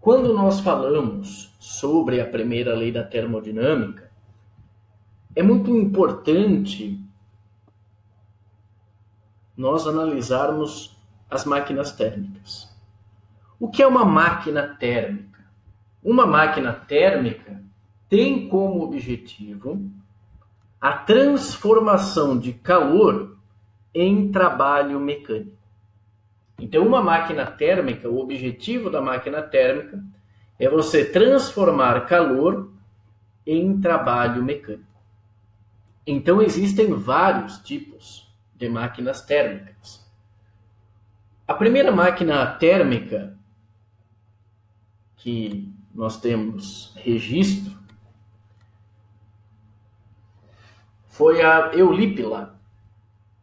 Quando nós falamos sobre a primeira lei da termodinâmica, é muito importante nós analisarmos as máquinas térmicas. O que é uma máquina térmica? Uma máquina térmica tem como objetivo a transformação de calor em trabalho mecânico. Então, uma máquina térmica, o objetivo da máquina térmica é você transformar calor em trabalho mecânico. Então, existem vários tipos de máquinas térmicas. A primeira máquina térmica que nós temos registro foi a Eulípila,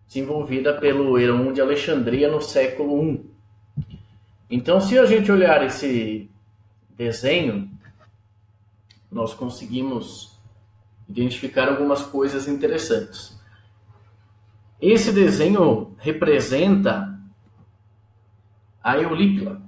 desenvolvida pelo Herón de Alexandria no século I. Então, se a gente olhar esse desenho, nós conseguimos identificar algumas coisas interessantes. Esse desenho representa a Eulípila,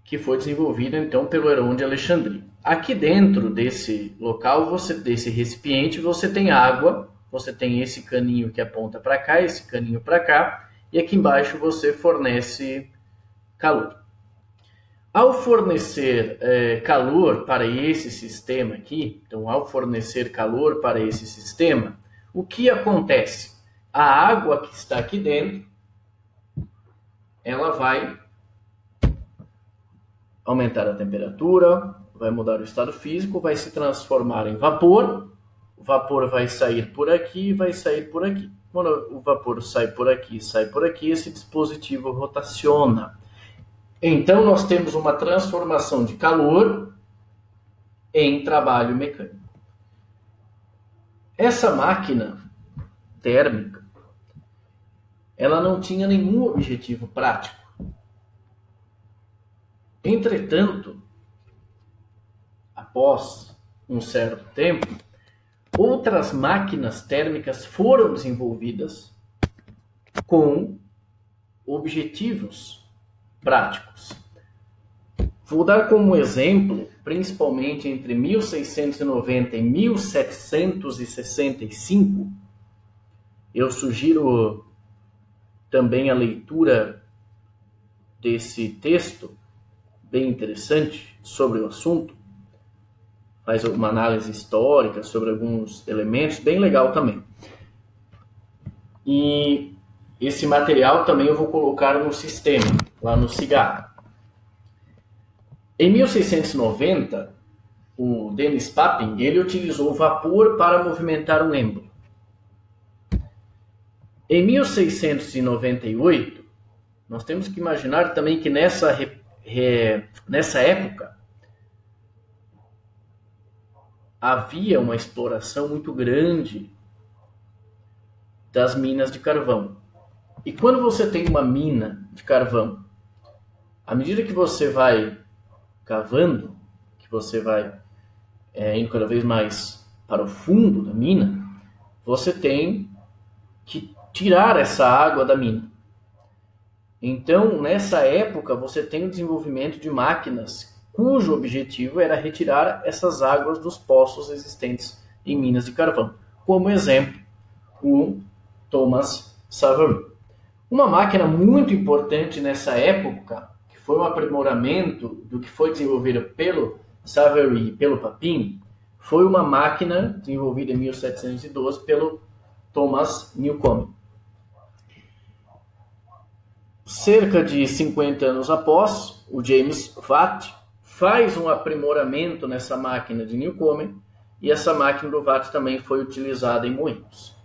que foi desenvolvida então pelo Herón de Alexandria. Aqui dentro desse local, desse recipiente, você tem água, você tem esse caninho que aponta para cá, esse caninho para cá, e aqui embaixo você fornece calor. Ao fornecer calor para esse sistema aqui, então ao fornecer calor para esse sistema, o que acontece? A água que está aqui dentro, ela vai aumentar a temperatura, vai mudar o estado físico, vai se transformar em vapor. O vapor vai sair por aqui e vai sair por aqui. Quando o vapor sai por aqui e sai por aqui, esse dispositivo rotaciona. Então, nós temos uma transformação de calor em trabalho mecânico. Essa máquina térmica, ela não tinha nenhum objetivo prático. Entretanto, após um certo tempo, outras máquinas térmicas foram desenvolvidas com objetivos práticos. Vou dar como exemplo, principalmente entre 1690 e 1765, eu sugiro também a leitura desse texto, bem interessante, sobre o assunto, faz uma análise histórica sobre alguns elementos, bem legal também. E esse material também eu vou colocar no sistema, lá no cigarro. Em 1690, o Denis Papin, ele utilizou o vapor para movimentar um êmbolo. Em 1698, nós temos que imaginar também que nessa época havia uma exploração muito grande das minas de carvão. E quando você tem uma mina de carvão, à medida que você vai cavando, que você vai indo cada vez mais para o fundo da mina, você tem que tirar essa água da mina. Então, nessa época, você tem o desenvolvimento de máquinas cujo objetivo era retirar essas águas dos poços existentes em minas de carvão. Como exemplo, o Thomas Savery. Uma máquina muito importante nessa época, que foi um aprimoramento do que foi desenvolvido pelo Savery e pelo Papin, foi uma máquina desenvolvida em 1712 pelo Thomas Newcomen. Cerca de 50 anos após, o James Watt faz um aprimoramento nessa máquina de Newcomen, e essa máquina do Watt também foi utilizada em moinhos.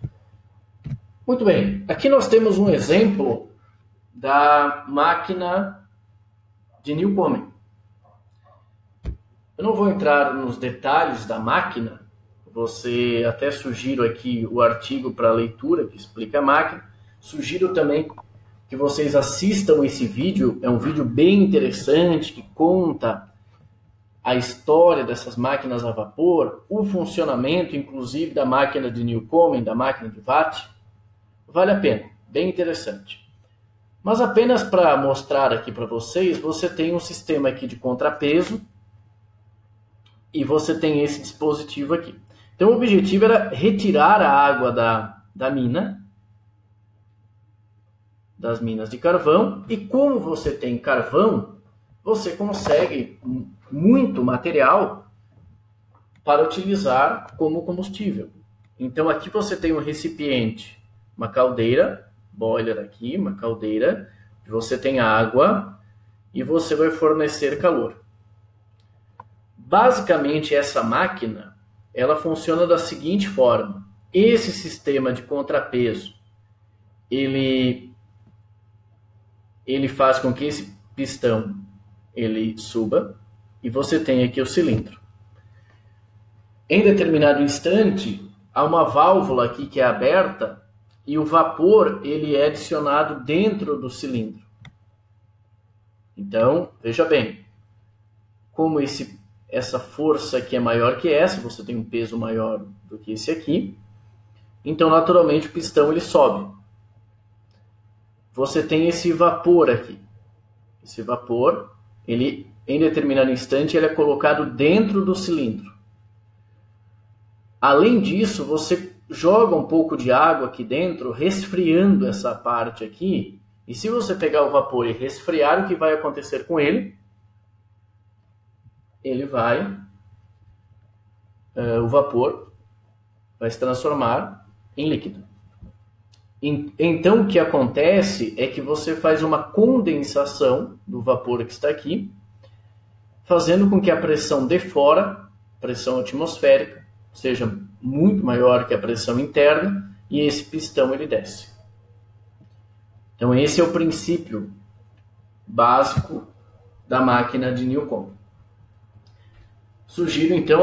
Muito bem, aqui nós temos um exemplo da máquina de Newcomen. Eu não vou entrar nos detalhes da máquina, você até sugiro aqui o artigo para leitura que explica a máquina. Sugiro também que vocês assistam esse vídeo, é um vídeo bem interessante que conta a história dessas máquinas a vapor, o funcionamento inclusive da máquina de Newcomen, da máquina de Watt. Vale a pena, bem interessante. Mas apenas para mostrar aqui para vocês, você tem um sistema aqui de contrapeso e você tem esse dispositivo aqui. Então o objetivo era retirar a água da mina, das minas de carvão, e como você tem carvão, você consegue muito material para utilizar como combustível. Então aqui você tem um recipiente, uma caldeira, boiler aqui, uma caldeira, você tem água e você vai fornecer calor. Basicamente essa máquina, ela funciona da seguinte forma: esse sistema de contrapeso, ele faz com que esse pistão ele suba e você tem aqui o cilindro. Em determinado instante, há uma válvula aqui que é aberta e o vapor ele é adicionado dentro do cilindro. Então, veja bem, como essa força aqui é maior que essa, você tem um peso maior do que esse aqui, então naturalmente o pistão ele sobe. Você tem esse vapor aqui. Esse vapor, ele em determinado instante ele é colocado dentro do cilindro. Além disso, você joga um pouco de água aqui dentro, resfriando essa parte aqui. E se você pegar o vapor e resfriar, o que vai acontecer com ele? O vapor vai se transformar em líquido. Então, o que acontece é que você faz uma condensação do vapor que está aqui, fazendo com que a pressão de fora, pressão atmosférica, seja muito maior que a pressão interna e esse pistão ele desce. Então esse é o princípio básico da máquina de Newcomen. Sugiro então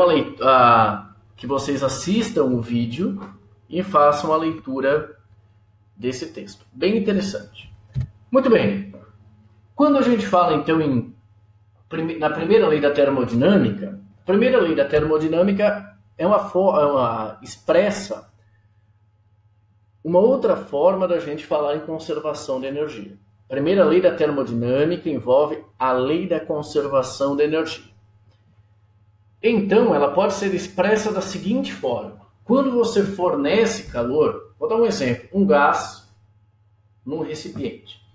que vocês assistam o vídeo e façam a leitura desse texto. Bem interessante. Muito bem. Quando a gente fala então na primeira lei da termodinâmica, a primeira lei da termodinâmica expressa uma outra forma da gente falar em conservação de energia. A primeira lei da termodinâmica envolve a lei da conservação da energia. Então, ela pode ser expressa da seguinte forma: quando você fornece calor, vou dar um exemplo, um gás num recipiente,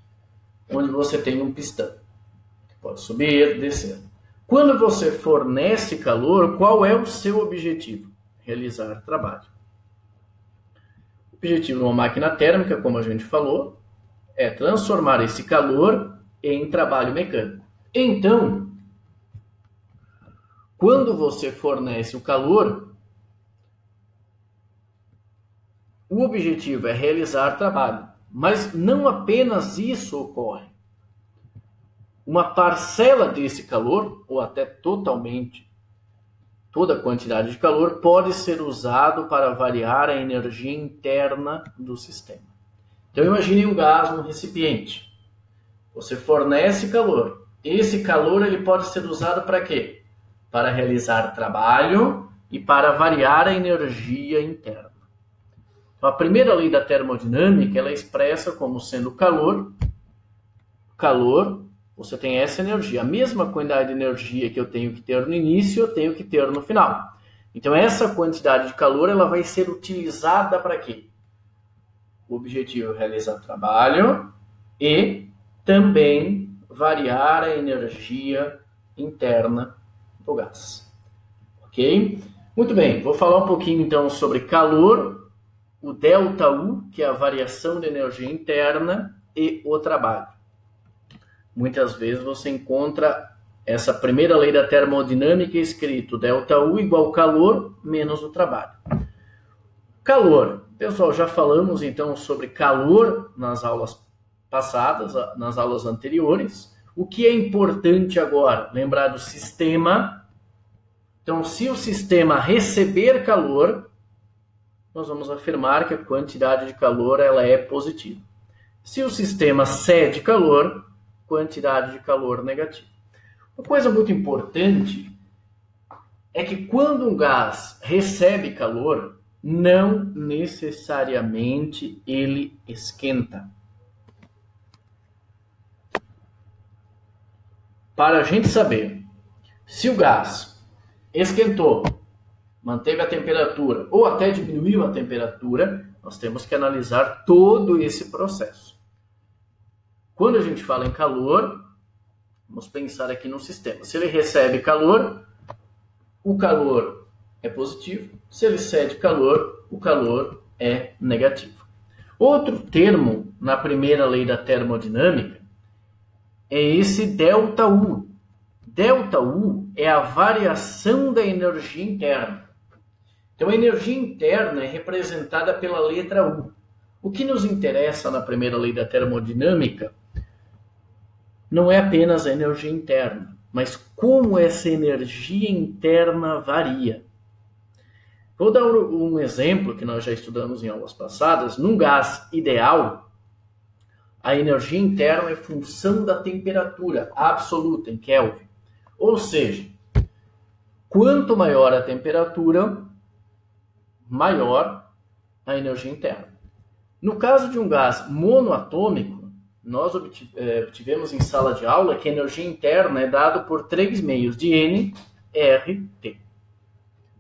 onde você tem um pistão, que pode subir, descer. Quando você fornece calor, qual é o seu objetivo? Realizar trabalho. O objetivo de uma máquina térmica, como a gente falou, é transformar esse calor em trabalho mecânico. Então, quando você fornece o calor, o objetivo é realizar trabalho. Mas não apenas isso ocorre. Uma parcela desse calor, ou até totalmente, toda a quantidade de calor, pode ser usado para variar a energia interna do sistema. Então imagine um gás num recipiente. Você fornece calor. Esse calor ele pode ser usado para quê? Para realizar trabalho e para variar a energia interna. Então, a primeira lei da termodinâmica ela é expressa como sendo calor, você tem essa energia. A mesma quantidade de energia que eu tenho que ter no início, eu tenho que ter no final. Então, essa quantidade de calor ela vai ser utilizada para quê? O objetivo é realizar trabalho e também variar a energia interna do gás. Ok? Muito bem, vou falar um pouquinho então sobre calor, o ΔU, que é a variação de energia interna, e o trabalho. Muitas vezes você encontra essa primeira lei da termodinâmica escrito ΔU igual calor menos o trabalho. Calor. Pessoal, já falamos então sobre calor nas aulas passadas, nas aulas anteriores. O que é importante agora? Lembrar do sistema. Então, se o sistema receber calor, nós vamos afirmar que a quantidade de calor ela é positiva. Se o sistema cede calor, quantidade de calor negativa. Uma coisa muito importante é que quando um gás recebe calor, não necessariamente ele esquenta. para a gente saber se o gás esquentou, manteve a temperatura ou até diminuiu a temperatura, nós temos que analisar todo esse processo. Quando a gente fala em calor, vamos pensar aqui no sistema. Se ele recebe calor, o calor é positivo. Se ele cede calor, o calor é negativo. Outro termo na primeira lei da termodinâmica é esse ΔU. ΔU é a variação da energia interna. Então, a energia interna é representada pela letra U. O que nos interessa na primeira lei da termodinâmica não é apenas a energia interna, mas como essa energia interna varia. Vou dar um exemplo que nós já estudamos em aulas passadas. Num gás ideal, a energia interna é função da temperatura absoluta em Kelvin. Ou seja, quanto maior a temperatura, maior a energia interna. No caso de um gás monoatômico, nós obtivemos em sala de aula que a energia interna é dada por 3 meios de nRT.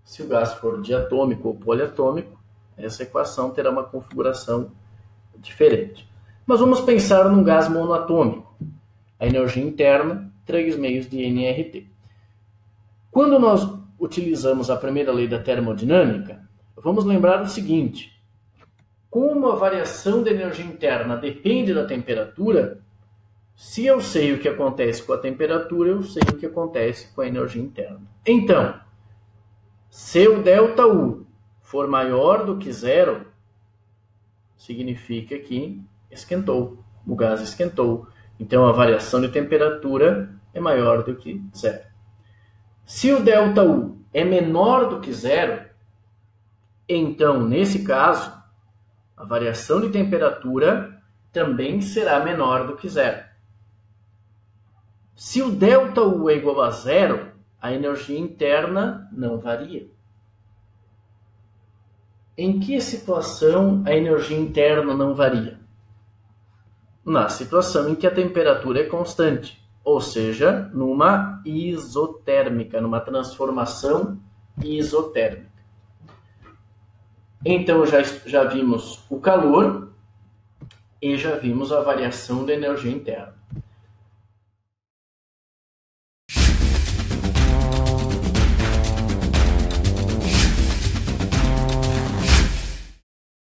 Se o gás for diatômico ou poliatômico, essa equação terá uma configuração diferente. Mas vamos pensar num gás monoatômico. A energia interna, 3 meios de nRT. Quando nós utilizamos a primeira lei da termodinâmica, vamos lembrar o seguinte: como a variação da energia interna depende da temperatura, se eu sei o que acontece com a temperatura, eu sei o que acontece com a energia interna. Então, se o ΔU for maior do que zero, significa que esquentou, o gás esquentou. Então, a variação de temperatura é maior do que zero. Se o ΔU é menor do que zero, então, nesse caso, a variação de temperatura também será menor do que zero. Se o ΔU é igual a zero, a energia interna não varia. Em que situação a energia interna não varia? Na situação em que a temperatura é constante, ou seja, numa isotérmica, numa transformação isotérmica. Então, já vimos o calor e já vimos a variação da energia interna.